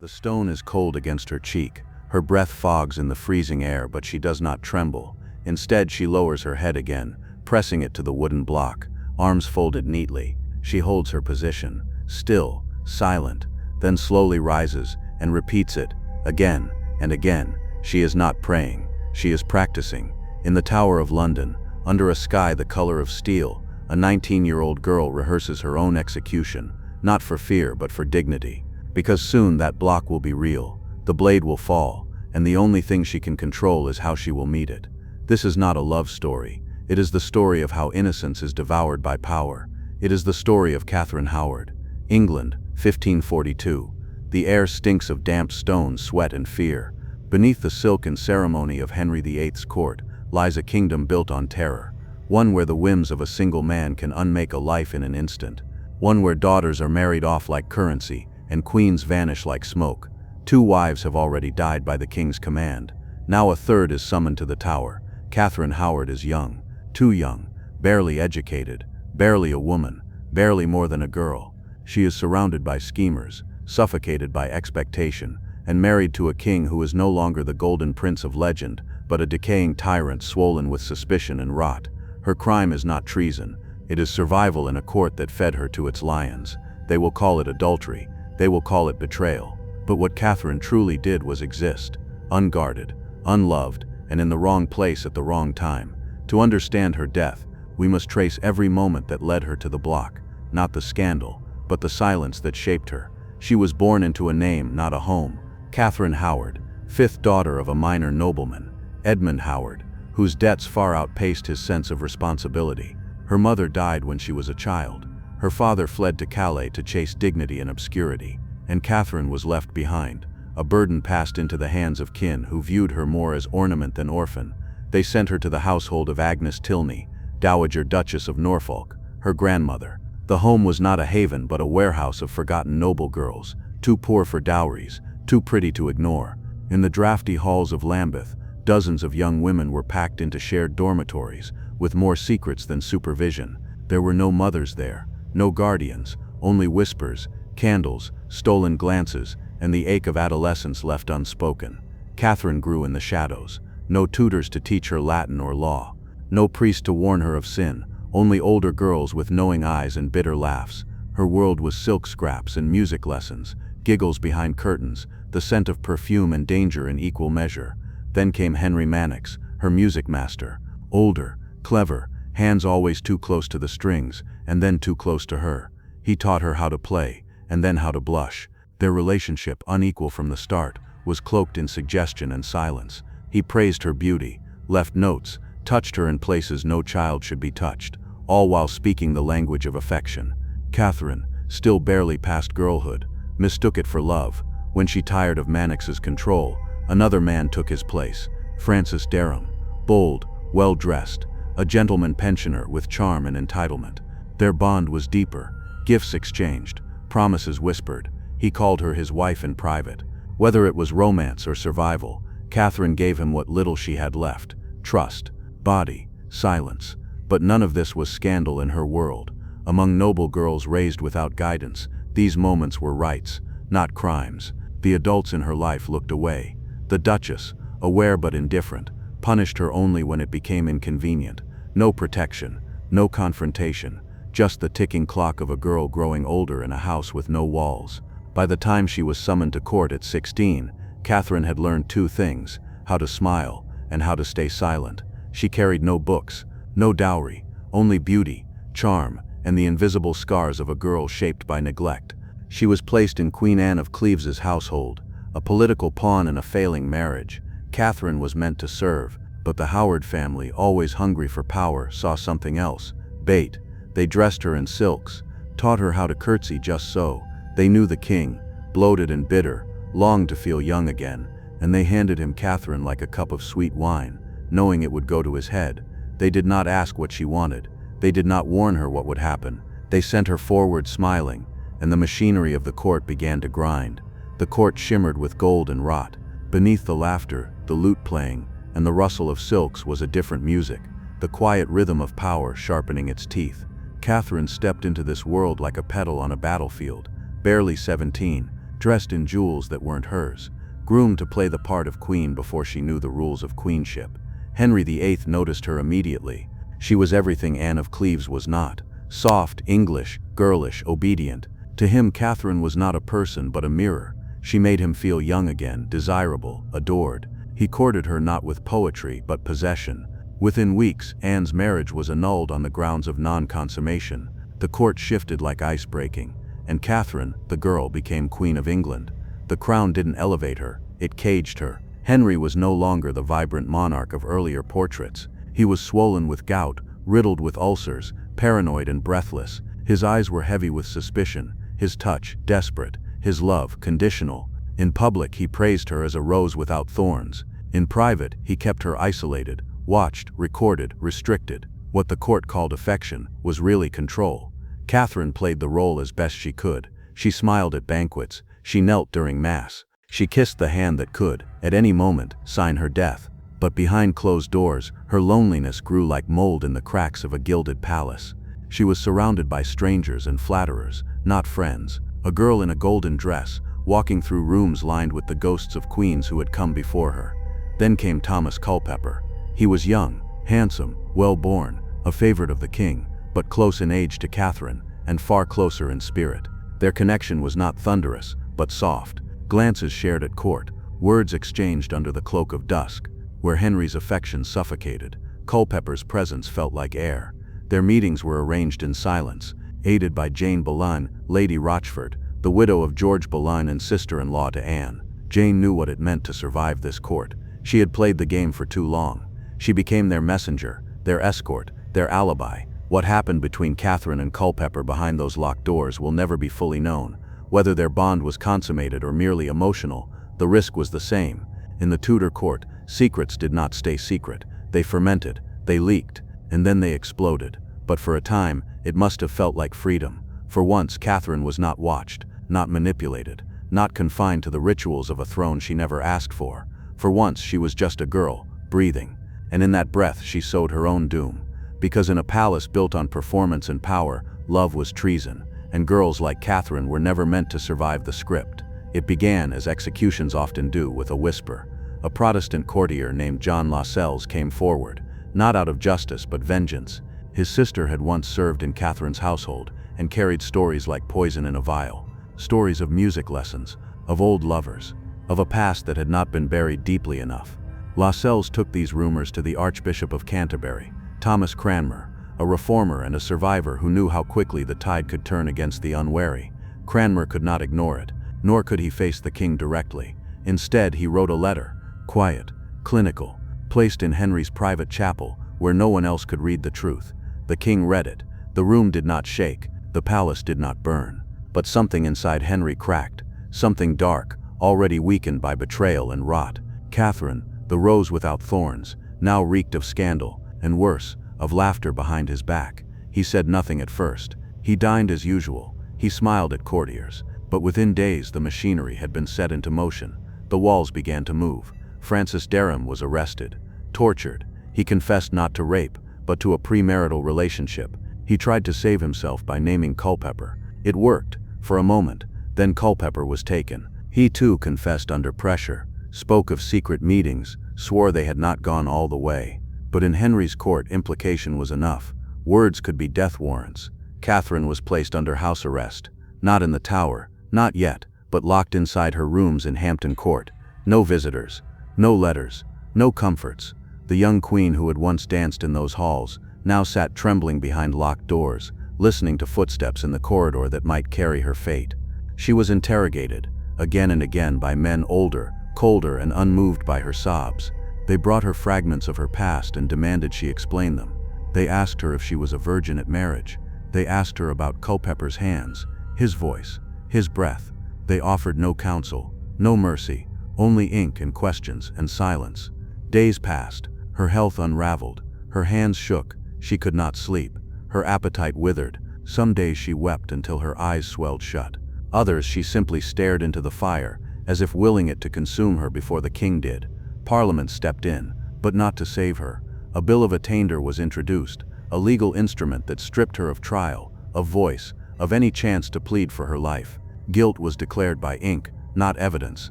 The stone is cold against her cheek. Her breath fogs in the freezing air, but she does not tremble. Instead, she lowers her head again, pressing it to the wooden block, arms folded neatly. She holds her position, still, silent, then slowly rises and repeats it, again and again. She is not praying, she is practicing. In the Tower of London, under a sky the color of steel, a 19-year-old girl rehearses her own execution, not for fear but for dignity. Because soon that block will be real, the blade will fall, and the only thing she can control is how she will meet it. This is not a love story. It is the story of how innocence is devoured by power. It is the story of Katherine Howard. England, 1542. The air stinks of damp stone, sweat, and fear. Beneath the silken ceremony of Henry VIII's court lies a kingdom built on terror, one where the whims of a single man can unmake a life in an instant, one where daughters are married off like currency and queens vanish like smoke. 2 wives have already died by the king's command. Now a third is summoned to the tower. Katherine Howard is young, too young, barely educated, barely a woman, barely more than a girl. She is surrounded by schemers, suffocated by expectation, and married to a king who is no longer the golden prince of legend, but a decaying tyrant swollen with suspicion and rot. Her crime is not treason, it is survival in a court that fed her to its lions. They will call it adultery, they will call it betrayal. But what Katherine truly did was exist, unguarded, unloved, and in the wrong place at the wrong time. To understand her death, we must trace every moment that led her to the block, not the scandal, but the silence that shaped her. She was born into a name, not a home. Katherine Howard, 5th daughter of a minor nobleman, Edmund Howard, whose debts far outpaced his sense of responsibility. Her mother died when she was a child. Her father fled to Calais to chase dignity and obscurity, and Katherine was left behind, a burden passed into the hands of kin who viewed her more as ornament than orphan. They sent her to the household of Agnes Tilney, Dowager Duchess of Norfolk, her grandmother. The home was not a haven but a warehouse of forgotten noble girls, too poor for dowries, too pretty to ignore. In the drafty halls of Lambeth, dozens of young women were packed into shared dormitories, with more secrets than supervision. There were no mothers there, no guardians, only whispers, candles, stolen glances, and the ache of adolescence left unspoken. Katherine grew in the shadows. No tutors to teach her Latin or law. No priest to warn her of sin. Only older girls with knowing eyes and bitter laughs. Her world was silk scraps and music lessons, giggles behind curtains, the scent of perfume and danger in equal measure. Then came Henry Mannix, her music master. Older, clever, hands always too close to the strings, and then too close to her. He taught her how to play, and then how to blush. Their relationship, unequal from the start, was cloaked in suggestion and silence. He praised her beauty, left notes, touched her in places no child should be touched, all while speaking the language of affection. Katherine, still barely past girlhood, mistook it for love. When she tired of Mannix's control, another man took his place, Francis Derham, bold, well-dressed, a gentleman pensioner with charm and entitlement. Their bond was deeper, gifts exchanged, promises whispered. He called her his wife in private. Whether it was romance or survival, Katherine gave him what little she had left: trust, body, silence. But none of this was scandal in her world. Among noble girls raised without guidance, these moments were rights, not crimes. The adults in her life looked away. The Duchess, aware but indifferent, punished her only when it became inconvenient. No protection, no confrontation, just the ticking clock of a girl growing older in a house with no walls. By the time she was summoned to court at 16, Katherine had learned 2 things: how to smile and how to stay silent. She carried no books, no dowry, only beauty, charm, and the invisible scars of a girl shaped by neglect. She was placed in Queen Anne of Cleves's household, a political pawn in a failing marriage. Katherine was meant to serve, but the Howard family, always hungry for power, saw something else: bait. They dressed her in silks, taught her how to curtsy just so. They knew the king, bloated and bitter, longed to feel young again, and they handed him Katherine like a cup of sweet wine, knowing it would go to his head. They did not ask what she wanted. They did not warn her what would happen. They sent her forward smiling, and the machinery of the court began to grind. The court shimmered with gold and wrought. Beneath the laughter, the lute playing, and the rustle of silks was a different music, the quiet rhythm of power sharpening its teeth. Katherine stepped into this world like a petal on a battlefield. Barely 17, dressed in jewels that weren't hers, groomed to play the part of queen before she knew the rules of queenship. Henry VIII noticed her immediately. She was everything Anne of Cleves was not: soft, English, girlish, obedient. To him, Catherine was not a person but a mirror. She made him feel young again, desirable, adored. He courted her not with poetry but possession. Within weeks, Anne's marriage was annulled on the grounds of non-consummation. The court shifted like ice breaking, and Catherine, the girl, became Queen of England. The crown didn't elevate her, it caged her. Henry was no longer the vibrant monarch of earlier portraits. He was swollen with gout, riddled with ulcers, paranoid and breathless. His eyes were heavy with suspicion, his touch desperate, his love conditional. In public, he praised her as a rose without thorns. In private, he kept her isolated, watched, recorded, restricted. What the court called affection was really control. Catherine played the role as best she could. She smiled at banquets, she knelt during mass, she kissed the hand that could, at any moment, sign her death. But behind closed doors, her loneliness grew like mold in the cracks of a gilded palace. She was surrounded by strangers and flatterers, not friends. A girl in a golden dress, walking through rooms lined with the ghosts of queens who had come before her. Then came Thomas Culpeper. He was young, handsome, well-born, a favorite of the king, but close in age to Catherine, and far closer in spirit. Their connection was not thunderous, but soft. Glances shared at court, words exchanged under the cloak of dusk. Where Henry's affection suffocated, Culpeper's presence felt like air. Their meetings were arranged in silence, aided by Jane Boleyn, Lady Rochford, the widow of George Boleyn and sister-in-law to Anne. Jane knew what it meant to survive this court. She had played the game for too long. She became their messenger, their escort, their alibi. What happened between Catherine and Culpeper behind those locked doors will never be fully known. Whether their bond was consummated or merely emotional, the risk was the same. In the Tudor court, secrets did not stay secret. They fermented, they leaked, and then they exploded. But for a time, it must have felt like freedom. For once, Catherine was not watched, not manipulated, not confined to the rituals of a throne she never asked for. For once, she was just a girl, breathing. And in that breath, she sowed her own doom. Because in a palace built on performance and power, love was treason, and girls like Catherine were never meant to survive the script. It began, as executions often do, with a whisper. A Protestant courtier named John Lascelles came forward, not out of justice but vengeance. His sister had once served in Catherine's household and carried stories like poison in a vial. Stories of music lessons, of old lovers, of a past that had not been buried deeply enough. Lascelles took these rumors to the Archbishop of Canterbury, Thomas Cranmer, a reformer and a survivor who knew how quickly the tide could turn against the unwary. Cranmer could not ignore it, nor could he face the king directly. Instead, he wrote a letter, quiet, clinical, placed in Henry's private chapel where no one else could read the truth. The king read it. The room did not shake, the palace did not burn. But something inside Henry cracked, something dark, already weakened by betrayal and rot. Catherine, the rose without thorns, now reeked of scandal, and worse, of laughter behind his back. He said nothing at first. He dined as usual. He smiled at courtiers. But within days, the machinery had been set into motion. The walls began to move. Francis Derham was arrested, tortured. He confessed not to rape, but to a premarital relationship. He tried to save himself by naming Culpeper. It worked, for a moment. Then Culpeper was taken. He too confessed under pressure, spoke of secret meetings, swore they had not gone all the way. But in Henry's court, implication was enough. Words could be death warrants. Catherine was placed under house arrest. Not in the Tower, not yet, but locked inside her rooms in Hampton Court. No visitors, no letters, no comforts. The young queen who had once danced in those halls now sat trembling behind locked doors, listening to footsteps in the corridor that might carry her fate. She was interrogated, again and again, by men older, colder, and unmoved by her sobs. They brought her fragments of her past and demanded she explain them. They asked her if she was a virgin at marriage. They asked her about Culpeper's hands, his voice, his breath. They offered no counsel, no mercy, only ink and questions and silence. Days passed, her health unraveled, her hands shook, she could not sleep, her appetite withered. Some days she wept until her eyes swelled shut. Others she simply stared into the fire, as if willing it to consume her before the king did. Parliament stepped in, but not to save her. A bill of attainder was introduced, a legal instrument that stripped her of trial, of voice, of any chance to plead for her life. Guilt was declared by ink, not evidence.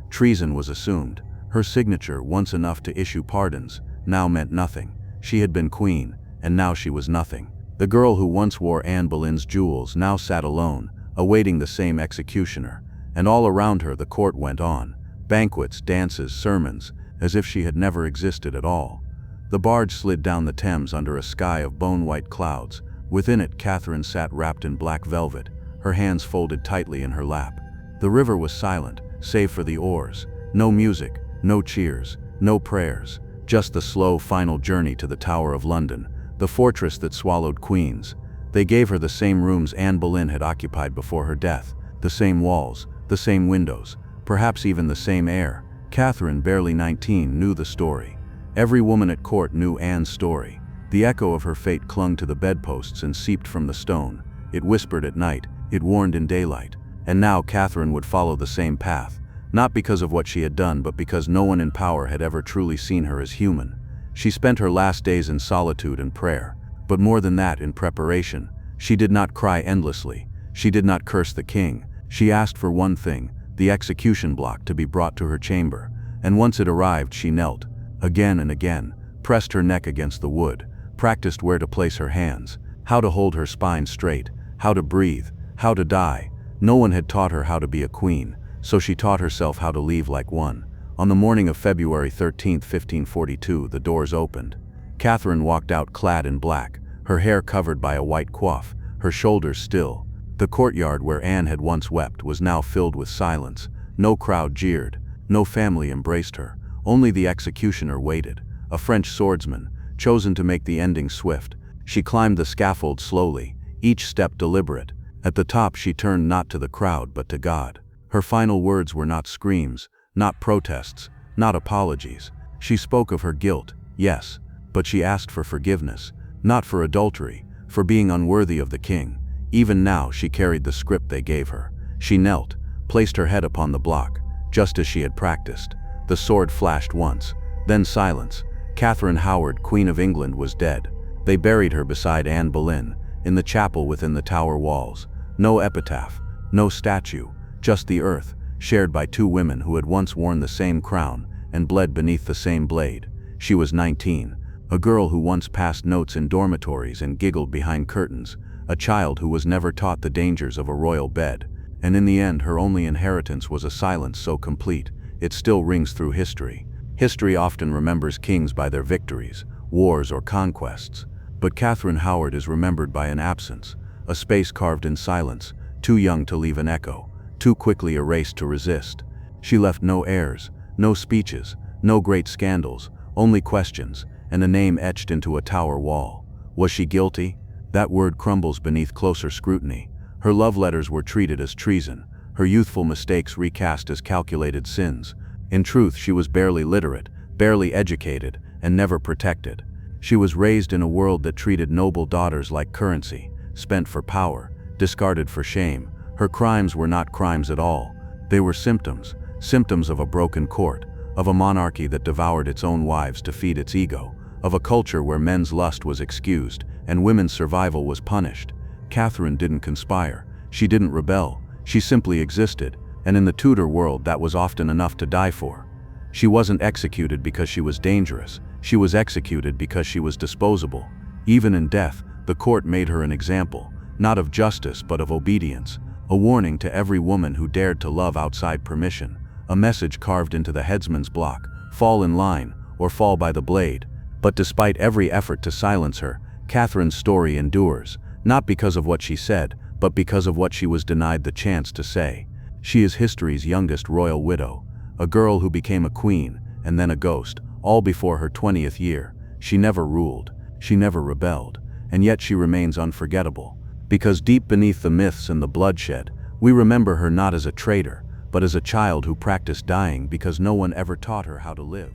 Treason was assumed. Her signature, once enough to issue pardons, now meant nothing. She had been queen, and now she was nothing. The girl who once wore Anne Boleyn's jewels now sat alone, awaiting the same executioner, and all around her the court went on. Banquets, dances, sermons, as if she had never existed at all. The barge slid down the Thames under a sky of bone-white clouds. Within it, Katherine sat wrapped in black velvet, her hands folded tightly in her lap. The river was silent, save for the oars. No music, no cheers, no prayers, just the slow, final journey to the Tower of London, the fortress that swallowed queens. They gave her the same rooms Anne Boleyn had occupied before her death, the same walls, the same windows, perhaps even the same air. Katherine, barely 19, knew the story. Every woman at court knew Anne's story. The echo of her fate clung to the bedposts and seeped from the stone. It whispered at night, it warned in daylight. And now Katherine would follow the same path, not because of what she had done, but because no one in power had ever truly seen her as human. She spent her last days in solitude and prayer, but more than that, in preparation. She did not cry endlessly. She did not curse the king. She asked for one thing, the execution block to be brought to her chamber, and once it arrived, she knelt, again and again, pressed her neck against the wood, practiced where to place her hands, how to hold her spine straight, how to breathe, how to die. No one had taught her how to be a queen, so she taught herself how to leave like one. On the morning of February 13, 1542, the doors opened. Katherine walked out clad in black, her hair covered by a white coif, her shoulders still. The courtyard where Anne had once wept was now filled with silence. No crowd jeered, no family embraced her. Only the executioner waited, a French swordsman, chosen to make the ending swift. She climbed the scaffold slowly, each step deliberate. At the top she turned not to the crowd but to God. Her final words were not screams, not protests, not apologies. She spoke of her guilt, yes, but she asked for forgiveness, not for adultery, for being unworthy of the king. Even now she carried the script they gave her. She knelt, placed her head upon the block, just as she had practiced. The sword flashed once, then silence. Katherine Howard, Queen of England, was dead. They buried her beside Anne Boleyn, in the chapel within the tower walls. No epitaph, no statue, just the earth, shared by two women who had once worn the same crown and bled beneath the same blade. She was 19, a girl who once passed notes in dormitories and giggled behind curtains, a child who was never taught the dangers of a royal bed. And in the end, her only inheritance was a silence so complete, it still rings through history. History often remembers kings by their victories, wars, or conquests. But Katherine Howard is remembered by an absence, a space carved in silence, too young to leave an echo, too quickly erased to resist. She left no heirs, no speeches, no great scandals, only questions, and a name etched into a tower wall. Was she guilty? That word crumbles beneath closer scrutiny. Her love letters were treated as treason, her youthful mistakes recast as calculated sins. In truth, she was barely literate, barely educated, and never protected. She was raised in a world that treated noble daughters like currency, spent for power, discarded for shame. Her crimes were not crimes at all. They were symptoms, symptoms of a broken court, of a monarchy that devoured its own wives to feed its ego, of a culture where men's lust was excused and women's survival was punished. Katherine didn't conspire, she didn't rebel, she simply existed, and in the Tudor world that was often enough to die for. She wasn't executed because she was dangerous, she was executed because she was disposable. Even in death, the court made her an example, not of justice but of obedience, a warning to every woman who dared to love outside permission, a message carved into the headsman's block: fall in line or fall by the blade. But despite every effort to silence her, Katherine's story endures, not because of what she said, but because of what she was denied the chance to say. She is history's youngest royal widow, a girl who became a queen and then a ghost, all before her 20th year. She never ruled, she never rebelled, and yet she remains unforgettable. Because deep beneath the myths and the bloodshed, we remember her not as a traitor, but as a child who practiced dying because no one ever taught her how to live.